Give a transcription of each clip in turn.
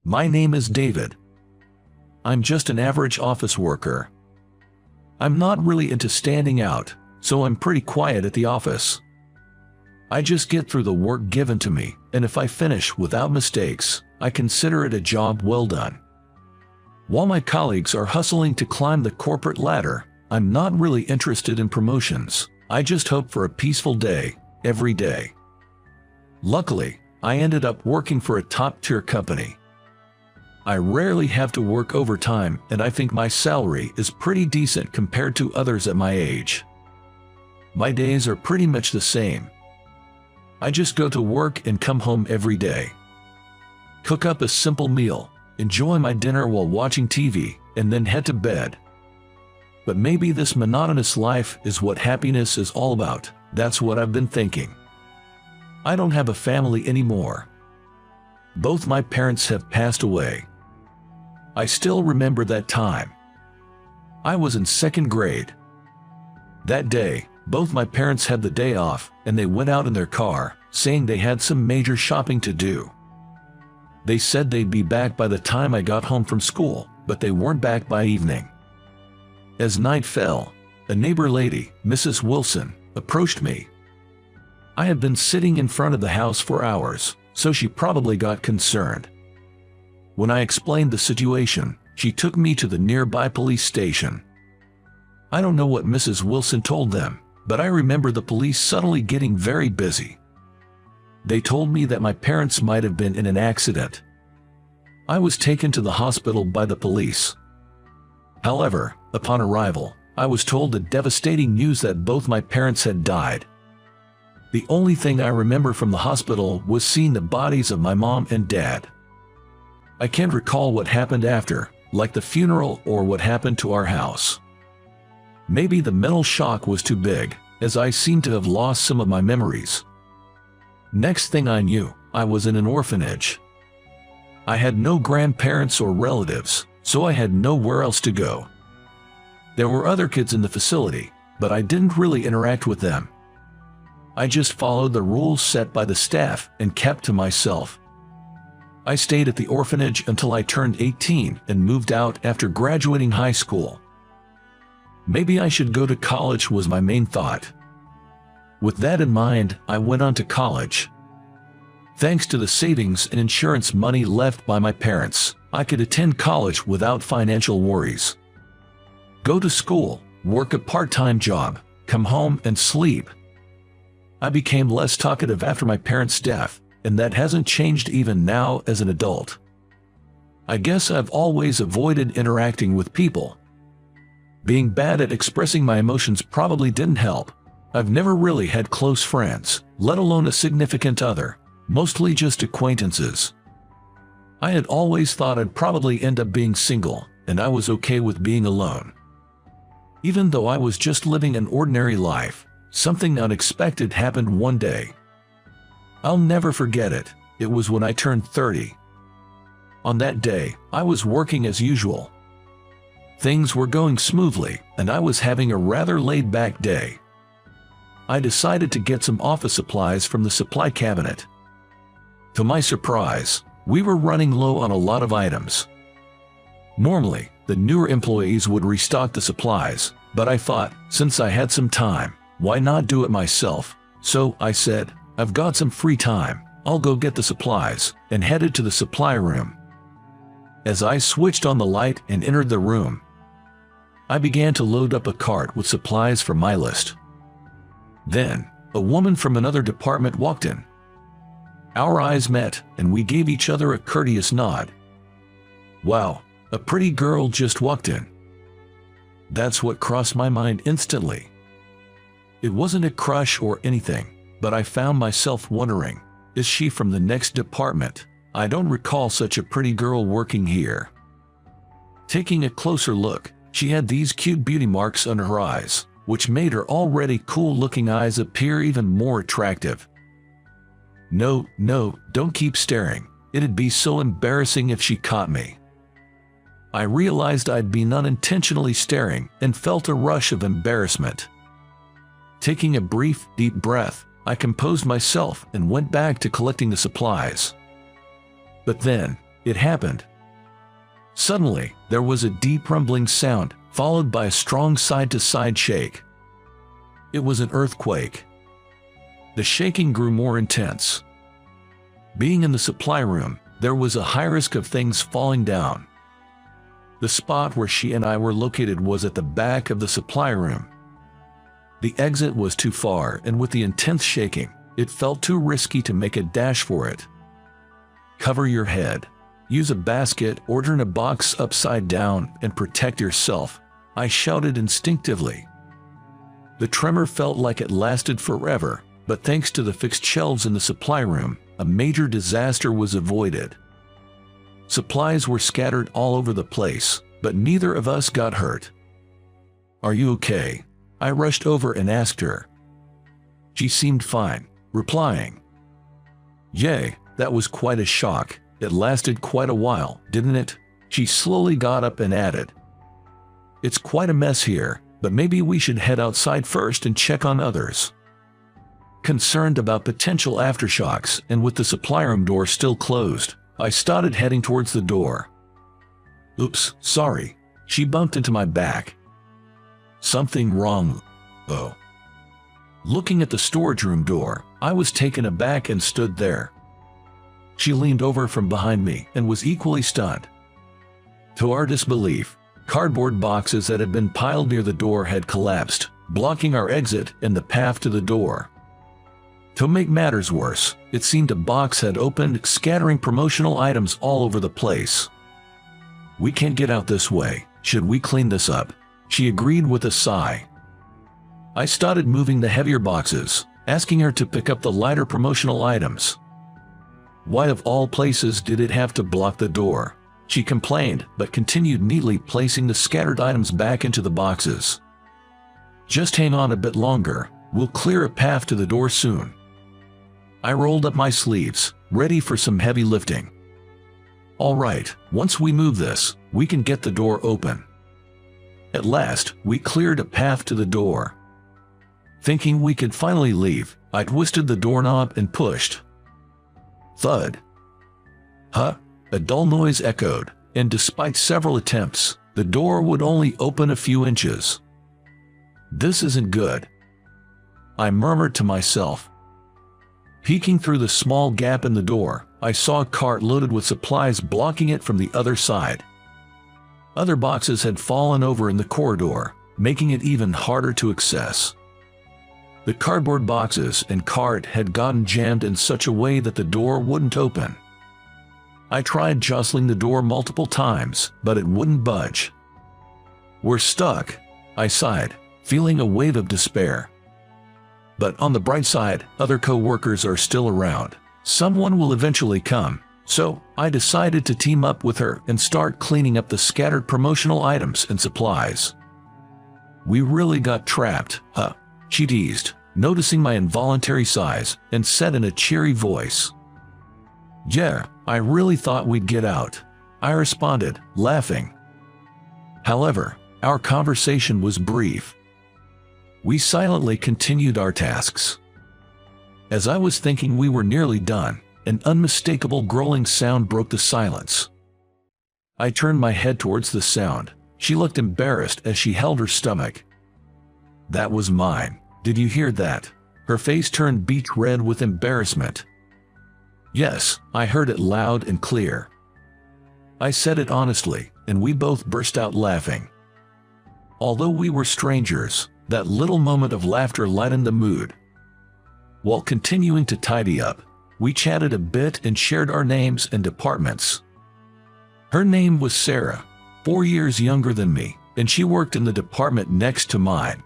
My name is David. I'm just an average office worker. I'm not really into standing out, so I'm pretty quiet at the office. I just get through the work given to me, and if I finish without mistakes, I consider it a job well done. While my colleagues are hustling to climb the corporate ladder, I'm not really interested in promotions. I just hope for a peaceful day, every day. Luckily, I ended up working for a top-tier company. I rarely have to work overtime, and I think my salary is pretty decent compared to others at my age. My days are pretty much the same. I just go to work and come home every day. Cook up a simple meal, enjoy my dinner while watching TV, and then head to bed. But maybe this monotonous life is what happiness is all about. That's what I've been thinking. I don't have a family anymore. Both my parents have passed away. I still remember that time. I was in second grade. That day, both my parents had the day off, and they went out in their car, saying they had some major shopping to do. They said they'd be back by the time I got home from school, but they weren't back by evening. As night fell, a neighbor lady, Mrs. Wilson, approached me. I had been sitting in front of the house for hours, so she probably got concerned. When I explained the situation, she took me to the nearby police station. I don't know what Mrs. Wilson told them, but I remember the police suddenly getting very busy. They told me that my parents might have been in an accident. I was taken to the hospital by the police. However, upon arrival, I was told the devastating news that both my parents had died. The only thing I remember from the hospital was seeing the bodies of my mom and dad. I can't recall what happened after, like the funeral or what happened to our house. Maybe the mental shock was too big, as I seemed to have lost some of my memories. Next thing I knew, I was in an orphanage. I had no grandparents or relatives, so I had nowhere else to go. There were other kids in the facility, but I didn't really interact with them. I just followed the rules set by the staff and kept to myself. I stayed at the orphanage until I turned 18 and moved out after graduating high school. Maybe I should go to college was my main thought. With that in mind, I went on to college. Thanks to the savings and insurance money left by my parents, I could attend college without financial worries. Go to school, work a part-time job, come home and sleep. I became less talkative after my parents' death, and that hasn't changed even now as an adult. I guess I've always avoided interacting with people. Being bad at expressing my emotions probably didn't help. I've never really had close friends, let alone a significant other, mostly just acquaintances. I had always thought I'd probably end up being single, and I was okay with being alone. Even though I was just living an ordinary life, something unexpected happened one day. I'll never forget it. It was when I turned 30. On that day, I was working as usual. Things were going smoothly, and I was having a rather laid-back day. I decided to get some office supplies from the supply cabinet. To my surprise, we were running low on a lot of items. Normally, the newer employees would restock the supplies, but I thought, since I had some time, why not do it myself? So I said, I've got some free time, I'll go get the supplies, and headed to the supply room. As I switched on the light and entered the room, I began to load up a cart with supplies for my list. Then, a woman from another department walked in. Our eyes met, and we gave each other a courteous nod. Wow, a pretty girl just walked in. That's what crossed my mind instantly. It wasn't a crush or anything, but I found myself wondering, is she from the next department? I don't recall such a pretty girl working here. Taking a closer look, she had these cute beauty marks under her eyes, which made her already cool-looking eyes appear even more attractive. No, don't keep staring. It'd be so embarrassing if she caught me. I realized I'd been unintentionally staring and felt a rush of embarrassment. Taking a brief, deep breath, I composed myself and went back to collecting the supplies. But then, it happened. Suddenly, there was a deep rumbling sound, followed by a strong side-to-side shake. It was an earthquake. The shaking grew more intense. Being in the supply room, there was a high risk of things falling down. The spot where she and I were located was at the back of the supply room. The exit was too far, and with the intense shaking, it felt too risky to make a dash for it. Cover your head. Use a basket or turn a box upside down and protect yourself, I shouted instinctively. The tremor felt like it lasted forever, but thanks to the fixed shelves in the supply room, a major disaster was avoided. Supplies were scattered all over the place, but neither of us got hurt. "Are you okay?" I rushed over and asked her. She seemed fine, replying, "Yay, that was quite a shock. It lasted quite a while, didn't it?" She slowly got up and added, "It's quite a mess here, but maybe we should head outside first and check on others." Concerned about potential aftershocks and with the supply room door still closed, I started heading towards the door. "Oops, sorry." She bumped into my back. "Something wrong, though." Looking at the storage room door, I was taken aback and stood there. She leaned over from behind me and was equally stunned. To our disbelief, cardboard boxes that had been piled near the door had collapsed, blocking our exit and the path to the door. To make matters worse, it seemed a box had opened, scattering promotional items all over the place. "We can't get out this way. Should we clean this up?" She agreed with a sigh. I started moving the heavier boxes, asking her to pick up the lighter promotional items. "Why of all places did it have to block the door?" She complained, but continued neatly placing the scattered items back into the boxes. "Just hang on a bit longer, we'll clear a path to the door soon." I rolled up my sleeves, ready for some heavy lifting. "All right, once we move this, we can get the door open." At last, we cleared a path to the door. Thinking we could finally leave, I twisted the doorknob and pushed. Thud. "Huh?" A dull noise echoed, and despite several attempts, the door would only open a few inches. "This isn't good," I murmured to myself. Peeking through the small gap in the door, I saw a cart loaded with supplies blocking it from the other side. Other boxes had fallen over in the corridor, making it even harder to access. The cardboard boxes and cart had gotten jammed in such a way that the door wouldn't open. I tried jostling the door multiple times, but it wouldn't budge. "We're stuck," I sighed, feeling a wave of despair. But on the bright side, other co-workers are still around. Someone will eventually come, so I decided to team up with her and start cleaning up the scattered promotional items and supplies. "We really got trapped, huh?" she teased, noticing my involuntary sighs, and said in a cheery voice. "Yeah, I really thought we'd get out," I responded, laughing. However, our conversation was brief. We silently continued our tasks. As I was thinking we were nearly done, an unmistakable growling sound broke the silence. I turned my head towards the sound. She looked embarrassed as she held her stomach. "That was mine. Did you hear that?" Her face turned beet red with embarrassment. "Yes, I heard it loud and clear." I said it honestly, and we both burst out laughing. Although we were strangers, that little moment of laughter lightened the mood. While continuing to tidy up, we chatted a bit and shared our names and departments. Her name was Sarah, 4 years younger than me, and she worked in the department next to mine.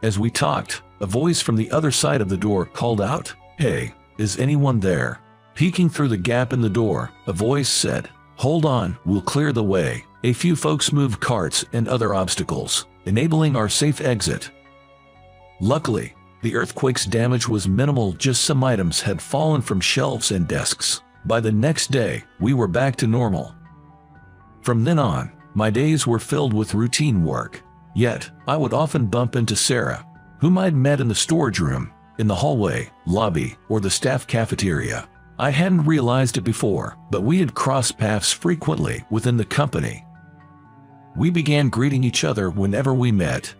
As we talked, a voice from the other side of the door called out, "Hey, is anyone there?" Peeking through the gap in the door, a voice said, "Hold on, we'll clear the way." A few folks moved carts and other obstacles, enabling our safe exit. Luckily, the earthquake's damage was minimal, just some items had fallen from shelves and desks. By the next day, we were back to normal. From then on, my days were filled with routine work. Yet, I would often bump into Sarah, whom I'd met in the storage room, in the hallway, lobby, or the staff cafeteria. I hadn't realized it before, but we had crossed paths frequently within the company. We began greeting each other whenever we met.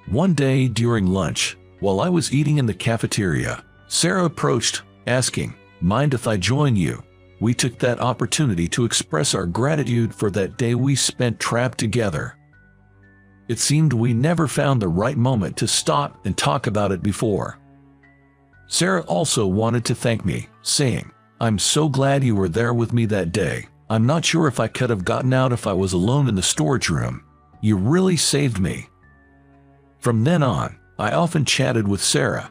One day during lunch, while I was eating in the cafeteria, Sarah approached, asking, "Mind if I join you?" We took that opportunity to express our gratitude for that day we spent trapped together. It seemed we never found the right moment to stop and talk about it before. Sarah also wanted to thank me, saying, "I'm so glad you were there with me that day. I'm not sure if I could have gotten out if I was alone in the storage room. You really saved me." From then on, I often chatted with Sarah.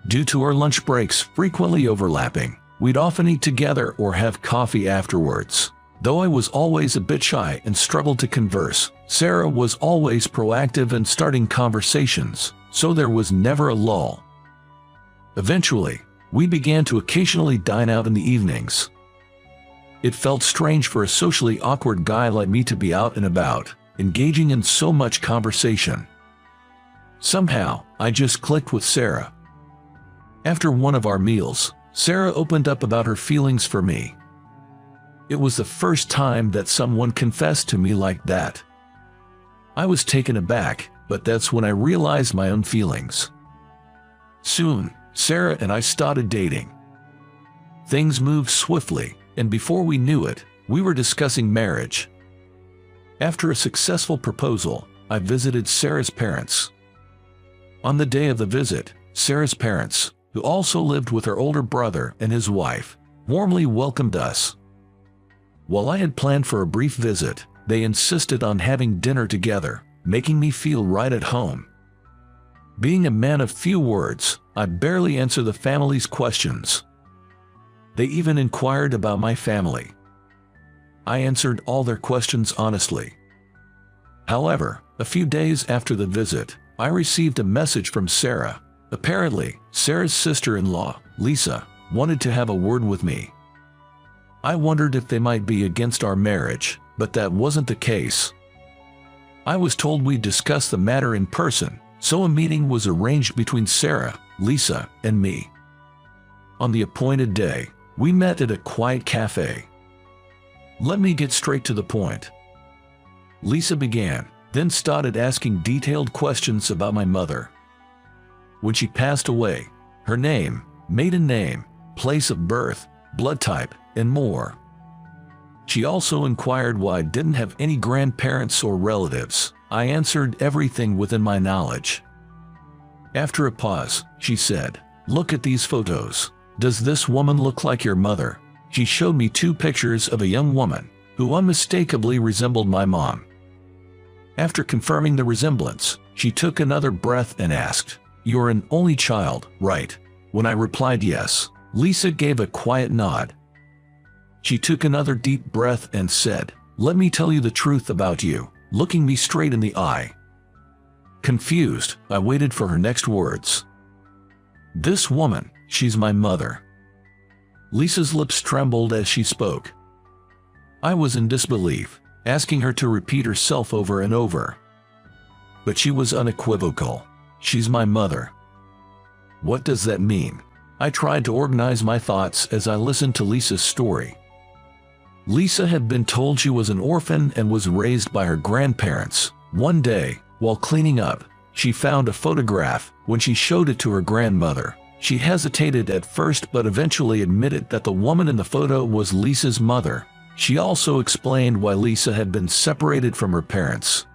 Due to our lunch breaks frequently overlapping, we'd often eat together or have coffee afterwards. Though I was always a bit shy and struggled to converse, Sarah was always proactive in starting conversations, so there was never a lull. Eventually, we began to occasionally dine out in the evenings. It felt strange for a socially awkward guy like me to be out and about, engaging in so much conversation. Somehow, I just clicked with Sarah. After one of our meals, Sarah opened up about her feelings for me. It was the first time that someone confessed to me like that. I was taken aback, but that's when I realized my own feelings. Soon, Sarah and I started dating. Things moved swiftly, and before we knew it, we were discussing marriage. After a successful proposal, I visited Sarah's parents. On the day of the visit, Sarah's parents, who also lived with her older brother and his wife, warmly welcomed us. While I had planned for a brief visit, they insisted on having dinner together, making me feel right at home. Being a man of few words, I barely answered the family's questions. They even inquired about my family. I answered all their questions honestly. However, a few days after the visit, I received a message from Sarah. Apparently, Sarah's sister-in-law, Lisa, wanted to have a word with me. I wondered if they might be against our marriage, but that wasn't the case. I was told we'd discuss the matter in person, so a meeting was arranged between Sarah, Lisa, and me. On the appointed day, we met at a quiet cafe. Let me get straight to the point. Lisa began, then started asking detailed questions about my mother. When she passed away, her name, maiden name, place of birth, blood type, and more. She also inquired why I didn't have any grandparents or relatives. I answered everything within my knowledge. After a pause, she said, "Look at these photos. Does this woman look like your mother?" She showed me 2 pictures of a young woman who unmistakably resembled my mom. After confirming the resemblance, she took another breath and asked, "You're an only child, right?" When I replied yes, Lisa gave a quiet nod. She took another deep breath and said, "Let me tell you the truth about you," looking me straight in the eye. Confused, I waited for her next words. "This woman, she's my mother." Lisa's lips trembled as she spoke. I was in disbelief, asking her to repeat herself over and over. But she was unequivocal. "She's my mother." What does that mean? I tried to organize my thoughts as I listened to Lisa's story. Lisa had been told she was an orphan and was raised by her grandparents. One day, while cleaning up, she found a photograph. When she showed it to her grandmother, she hesitated at first but eventually admitted that the woman in the photo was Lisa's mother. She also explained why Lisa had been separated from her parents.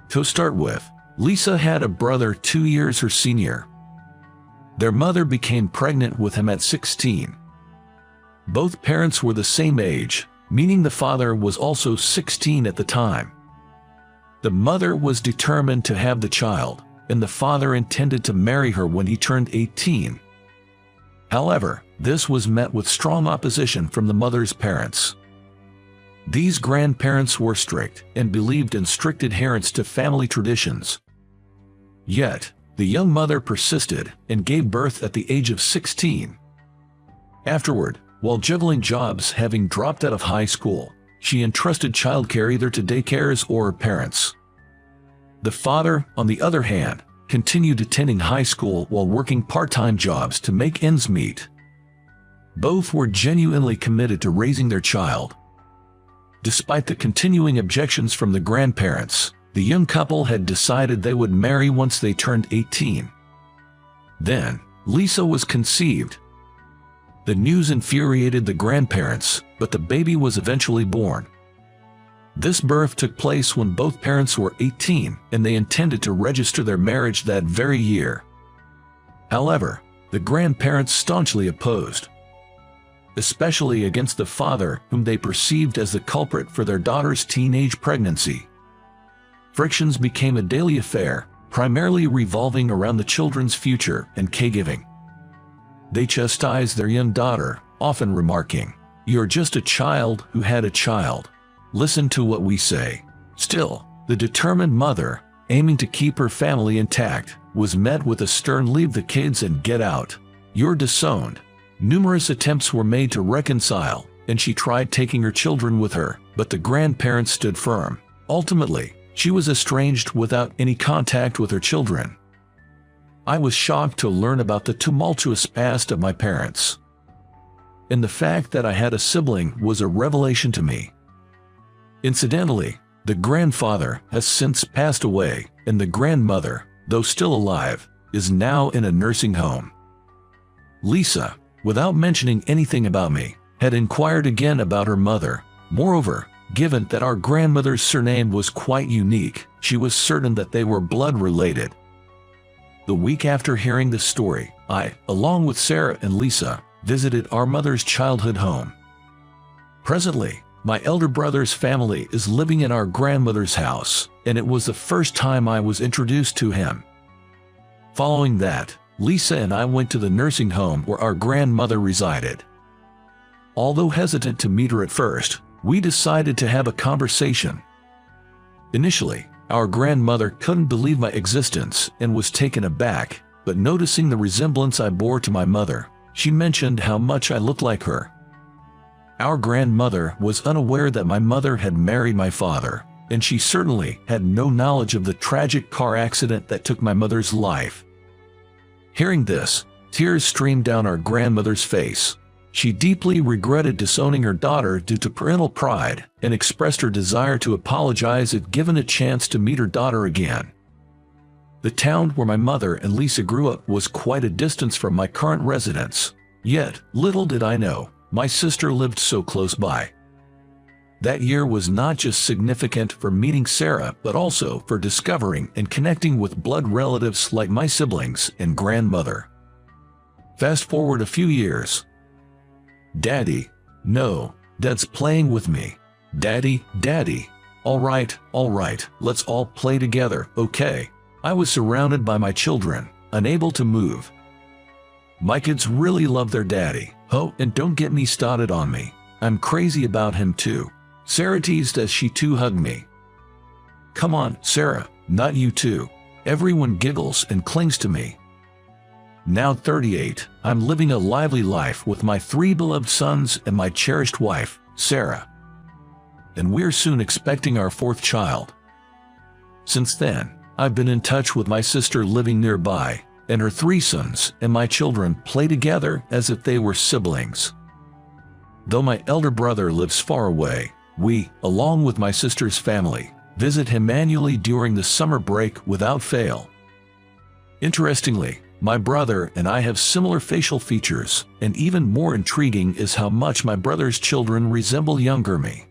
To start with, Lisa had a brother 2 years her senior. Their mother became pregnant with him at 16. Both parents were the same age, meaning the father was also 16 at the time. The mother was determined to have the child, and the father intended to marry her when he turned 18. However, this was met with strong opposition from the mother's parents. These grandparents were strict and believed in strict adherence to family traditions. Yet, the young mother persisted and gave birth at the age of 16. Afterward, while juggling jobs having dropped out of high school, she entrusted childcare either to daycares or her parents. The father, on the other hand, continued attending high school while working part-time jobs to make ends meet. Both were genuinely committed to raising their child. Despite the continuing objections from the grandparents, the young couple had decided they would marry once they turned 18. Then, Lisa was conceived. The news infuriated the grandparents, but the baby was eventually born. This birth took place when both parents were 18, and they intended to register their marriage that very year. However, the grandparents staunchly opposed, especially against the father, whom they perceived as the culprit for their daughter's teenage pregnancy. Frictions became a daily affair, primarily revolving around the children's future and caregiving. They chastised their young daughter, often remarking, "You're just a child who had a child. Listen to what we say." Still, the determined mother, aiming to keep her family intact, was met with a stern "Leave the kids and get out. You're disowned." Numerous attempts were made to reconcile, and she tried taking her children with her, but the grandparents stood firm. Ultimately, she was estranged without any contact with her children. I was shocked to learn about the tumultuous past of my parents, and the fact that I had a sibling was a revelation to me. Incidentally, the grandfather has since passed away, and the grandmother, though still alive, is now in a nursing home. Lisa, without mentioning anything about me, had inquired again about her mother. Moreover, given that our grandmother's surname was quite unique, she was certain that they were blood-related. The week after hearing this story, I, along with Sarah and Lisa, visited our mother's childhood home. Presently, my elder brother's family is living in our grandmother's house, and it was the first time I was introduced to him. Following that, Lisa and I went to the nursing home where our grandmother resided. Although hesitant to meet her at first, we decided to have a conversation. Initially, our grandmother couldn't believe my existence and was taken aback, but noticing the resemblance I bore to my mother, she mentioned how much I looked like her. Our grandmother was unaware that my mother had married my father, and she certainly had no knowledge of the tragic car accident that took my mother's life. Hearing this, tears streamed down our grandmother's face. She deeply regretted disowning her daughter due to parental pride and expressed her desire to apologize if given a chance to meet her daughter again. The town where my mother and Lisa grew up was quite a distance from my current residence, yet, little did I know, my sister lived so close by. That year was not just significant for meeting Sarah, but also for discovering and connecting with blood relatives like my siblings and grandmother. Fast forward a few years. "Daddy, no, Dad's playing with me. Daddy, Daddy. All right, let's all play together, okay?" I was surrounded by my children, unable to move. My kids really love their daddy. Oh, and don't get me started on me. I'm crazy about him too. Sarah teased as she too hugged me. "Come on, Sarah, not you too." Everyone giggles and clings to me. Now 38, I'm living a lively life with my 3 beloved sons and my cherished wife, Sarah. And we're soon expecting our 4th child. Since then, I've been in touch with my sister living nearby, and her 3 sons and my children play together as if they were siblings. Though my elder brother lives far away, we, along with my sister's family, visit him annually during the summer break without fail. Interestingly, my brother and I have similar facial features, and even more intriguing is how much my brother's children resemble younger me.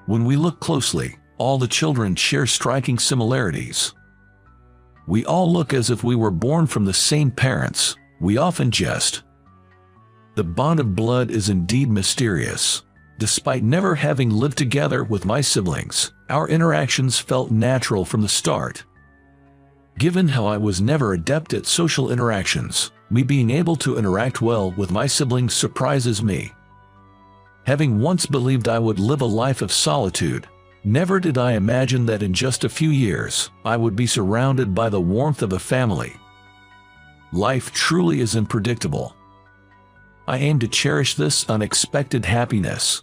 When we look closely, all the children share striking similarities. We all look as if we were born from the same parents. We often jest. The bond of blood is indeed mysterious. Despite never having lived together with my siblings, our interactions felt natural from the start. Given how I was never adept at social interactions, me being able to interact well with my siblings surprises me. Having once believed I would live a life of solitude, never did I imagine that in just a few years, I would be surrounded by the warmth of a family. Life truly is unpredictable. I aim to cherish this unexpected happiness.